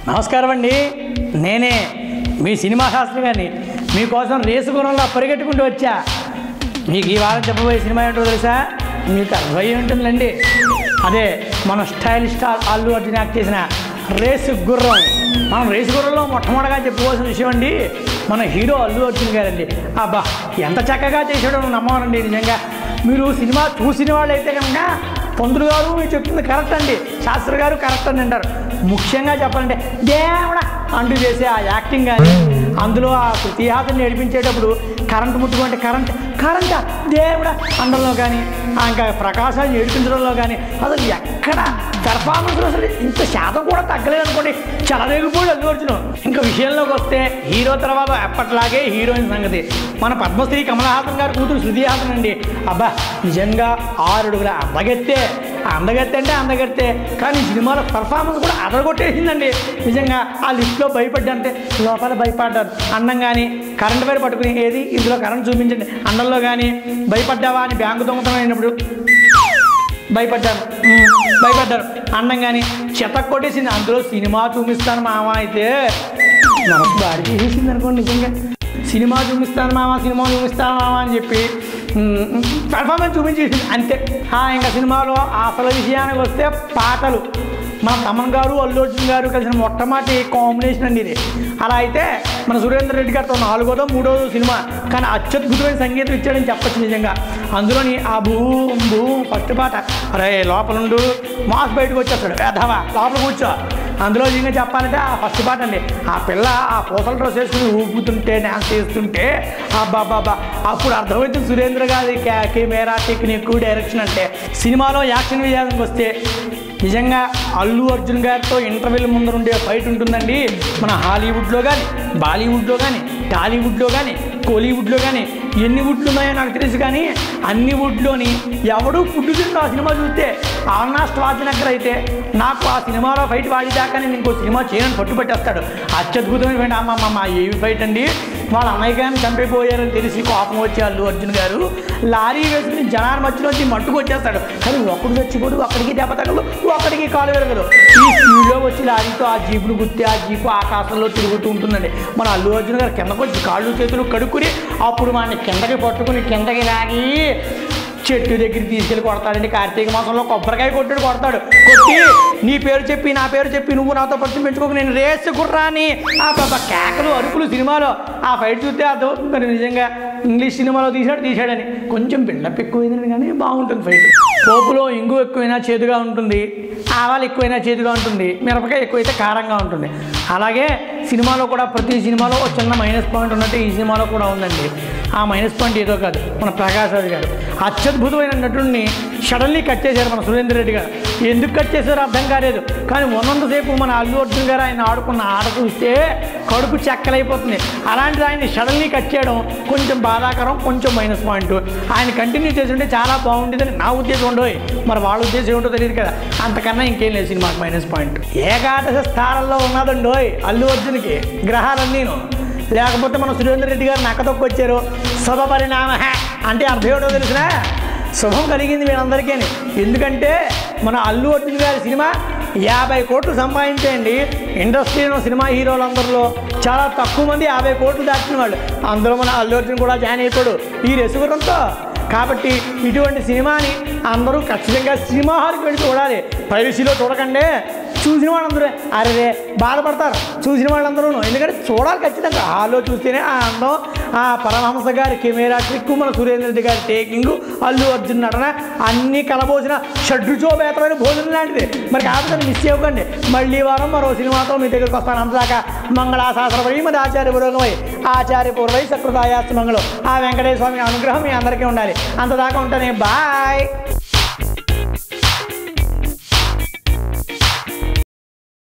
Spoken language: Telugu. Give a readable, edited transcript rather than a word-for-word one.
నమస్కారం అండి, నేనే మీ సినిమా శాస్త్రి గారిని. మీకోసం రేసు గుణంలో పరిగెట్టుకుంటూ వచ్చా. మీకు ఈ వారం చెప్పబోయే సినిమా ఏంటో తెలుసా? మీకు అర్థమయ్యి ఉంటుందండి. అదే మన style star Allu Arjun act చేసిన రేసు గుర్రం. మనం రేసు గుర్రంలో మొట్టమొదటిగా చెప్పుకోవాల్సిన విషయం అండి మన హీరో అల్లు అర్జున్ గారండి. అబ్బా ఎంత చక్కగా చేసాడో నమ్మవారండి. నిజంగా మీరు సినిమా చూసిన వాళ్ళు అయితే కనుక పంతులు గారు మీరు చెప్తుంది కరెక్ట్ అండి, శాస్త్రి గారు కరెక్ట్ అని అంటారు. ముఖ్యంగా చెప్పాలంటే దేవుడా అంటూ చేసే ఆ యాక్టింగ్ కానీ, అందులో ఆ ఇతిహాసాన్ని నడిపించేటప్పుడు కరెంటు ముట్టుకుంటే కరెంటా దేవుడా అండంలో కానీ, ఇంకా ప్రకాశాన్ని నడిపించడంలో కానీ అసలు ఎక్కడ పెర్ఫార్మెన్స్ అసలు ఇంత శాతం కూడా తగ్గలేదు అనుకోండి. చెలరేగిపోయి అల్లు అర్జున్. ఇంకా విషయంలోకి వస్తే హీరో తర్వాత ఎప్పట్లాగే హీరోయిన్ సంగతి మన పద్మశ్రీ కమల్ హాసన్ గారు కూతురు శృతి హాసన్ అండి. అబ్బా నిజంగా 6 అడుగుల అందగత్తే కానీ సినిమాలో పర్ఫార్మెన్స్ కూడా అదరగొట్టేసిందండి. నిజంగా ఆ లిఫ్ట్లో భయపడ్డంటే లోపల భయపడ్డారు. అండం కానీ కరెంట్ వైర్ పట్టుకుని ఏది ఇందులో కరెంట్ చూపించండి అండంలో కానీ భయపడ్డావా అని బ్యాంకు దొంగతనం అయినప్పుడు భయపడ్డారు. అండం కానీ చెత్త కొట్టేసింది. అందులో సినిమా చూపిస్తాను మామ అయితే మనకు బాడీ చేసేసింది అనుకోండి. నిజంగా సినిమా చూపిస్తాను మామ అని చెప్పి పెర్ఫార్మెన్స్ చూపించేసింది అంతే. ఇంకా సినిమాలో అసలు విషయానికి వస్తే పాటలు మన తమన్ గారు అల్లు అర్జున్ గారు కలిసిన మొట్టమొదటి కాంబినేషన్ అండి ఇది. అలా అయితే మన సురేందర్ రెడ్డి గారితో 4వ 3వ సినిమా, కానీ అత్యద్భుతమైన సంగీతం ఇచ్చాడని చెప్పచ్చు. నిజంగా అందులోని ఆ భూమ్ ఫస్ట్ పాట, అరే లోపలుండు మాస్ బయటకు వచ్చేస్తాడు వేధవా లోపల కూర్చో. అందులో నిజంగా చెప్పాలంటే ఆ ఫస్ట్ పాట అండి, ఆ పిల్ల ఆ పూసల డ్రెస్ వేసుకుని ఊపుతుంటే డ్యాన్స్ చేస్తుంటే అబ్బాబాబా అప్పుడు అర్థమవుతుంది సురేంద్ర గారి కెమెరా టెక్నిక్ డైరెక్షన్ అంటే. సినిమాలో యాక్షన్ విషయానికి వస్తే నిజంగా అల్లు అర్జున్ గారితో ఇంటర్వెల్ ముందు ఉండే ఫైట్ ఉంటుందండి. మన హాలీవుడ్లో కానీ, బాలీవుడ్లో కానీ, టాలీవుడ్లో కానీ, కోలీవుడ్లో కానీ ఎన్ని వుడ్లు ఉన్నాయో నాకు తెలుసు, కానీ అన్ని వుడ్లోని ఎవడూ ఫుడ్ తింటూ ఆ సినిమా చూస్తే ఆర్నాల్డ్ ష్వార్జ్నెగ్గర్ అయితే నాకు ఆ సినిమాలో ఫైట్ వాడిదాకా నేను ఇంకో సినిమా చేయని పట్టుబట్టేస్తాడు. అత్యద్భుతమైన ఫైట్. అమ్మమ్మ ఏవి ఫైట్ అండి. వాళ్ళ అన్నయ్య గారిని చంపైపోయారని తెలిసి కోపం వచ్చి అల్లు అర్జున్ గారు లారీ వేసుకుని జనాల మధ్యలోంచి మట్టుకు వచ్చేస్తాడు. కానీ ఒకడు చచ్చిపోడు, ఒక్కడికి దెబ్బ తగలదు, ఒక్కడికి కాలు విరగదు. ఈ స్పీడ్లో వచ్చి లారీతో ఆ జీపును గుర్తి ఆ జీపు ఆకాశంలో తిరుగుతూ ఉంటుందండి. మన అల్లు అర్జున్ గారు కిందకు వచ్చి కాళ్ళు చేతులు కడుక్కుని అప్పుడు వాడిని కిందకి పట్టుకుని కిందకి లాగి చెట్టు దగ్గరికి తీసుకెళ్ళి కొడతాడండి. కార్తీక మాసంలో కొబ్బరికాయ కొడతాడు. కొట్టి నీ పేరు చెప్పి నా పేరు చెప్పి నువ్వు నాతో పరిచయం పెంచుకోక నేను రేసు గుర్రాన్ని ఆ కేకలు అరుపులు సినిమాలో ఆ ఫైట్ చూస్తే అర్థమవుతుంది. మరి నిజంగా ఇంగ్లీష్ సినిమాలో తీసాడని కొంచెం బిల్డప్ ఎక్కువైందని కానీ బాగుంటుంది ఫైట్. పోపులో ఇంగు ఎక్కువైనా చేదుగా ఉంటుంది, ఆవాలు ఎక్కువైనా చేదుగా ఉంటుంది, మిరపకాయ ఎక్కువైతే కారంగా ఉంటుంది. అలాగే సినిమాలో కూడా ప్రతి సినిమాలో ఒక చిన్న మైనస్ పాయింట్ ఉన్నట్టు ఈ సినిమాలో కూడా ఉందండి. ఆ మైనస్ పాయింట్ ఏదో కాదు, మన ప్రకాష్ రాజ్ గారు అత్యద్భుతమైన నటుడిని సడన్లీ కట్ చేశారు మన సురేందర్ రెడ్డి గారు. ఎందుకు కట్ చేశారో అర్థం కాలేదు, కానీ ఉన్నంతసేపు మన అల్లు అర్జున్ గారు ఆయన ఆడుకున్న ఆట చూస్తే కడుపు చెక్కలైపోతుంది. అలాంటిది ఆయన సడన్లీ కట్ చేయడం కొంచెం బాధాకరం, కొంచెం మైనస్ పాయింట్. ఆయన కంటిన్యూ చేసి ఉంటే చాలా బాగుండేదని నా ఉద్దేశం ఉండవు. మరి వాళ్ళ ఉద్దేశం ఏంటో తెలియదు కదా. అంతకన్నా ఇంకేం లేదు సినిమాకి మైనస్ పాయింట్. ఏకాదశ స్థానంలో ఉన్నదండోయ్ అల్లు అర్జున్కి గ్రహాలన్నీను. లేకపోతే మన సురేందర్ రెడ్డి గారు నక్కతొక్కొచ్చారు. శుభ పరిణామ అంటే అర్థం ఏంటో తెలిసినా శుభం కలిగింది వీళ్ళందరికీ. ఎందుకంటే మన అల్లు అర్జున్ గారి సినిమా 50 కోట్లు సంపాదించేయండి. ఇండస్ట్రీలో సినిమా హీరోలందరిలో చాలా తక్కువ మంది 50 కోట్లు దాటిన వాళ్ళు. అందులో మన అల్లు అర్జున్ కూడా జాయిన్ అయిపోయాడు ఈ రేసుగుర్రంతో. కాబట్టి ఇటువంటి సినిమాని అందరూ ఖచ్చితంగా సినిమా హాల్కి వెళ్ళి చూడాలి. ప్రైవసీలో చూడకండి. చూసిన వాళ్ళందరూ అరే బాధపడతారు చూసిన వాళ్ళందరూ. ఎందుకంటే చూడాలి ఖచ్చితంగా. హాల్లో చూస్తేనే ఆ అందం, ఆ పరమహంస గారి కెమెరా ట్రిక్, మన సురేంద్ర రెడ్డి గారి టేకింగ్, అల్లు అర్జున్ నటన అన్నీ కలబోసిన షడ్రుచోపేతమైన భోజనం లాంటిది. మరి కాకపోతే మిస్ అవ్వకండి. మళ్ళీ వారం మరో సినిమాతో మీ దగ్గరికి వస్తాను. అంతదాకా మంగళాశాస్త్రపై మరి ఆచార్య పురోగమై ఆచార్య పూర్వై సకృతాయాస్తు మంగళం. ఆ వెంకటేశ్వర స్వామి అనుగ్రహం మీ అందరికీ ఉండాలి. అంతదాకా ఉంటానే. బాయ్.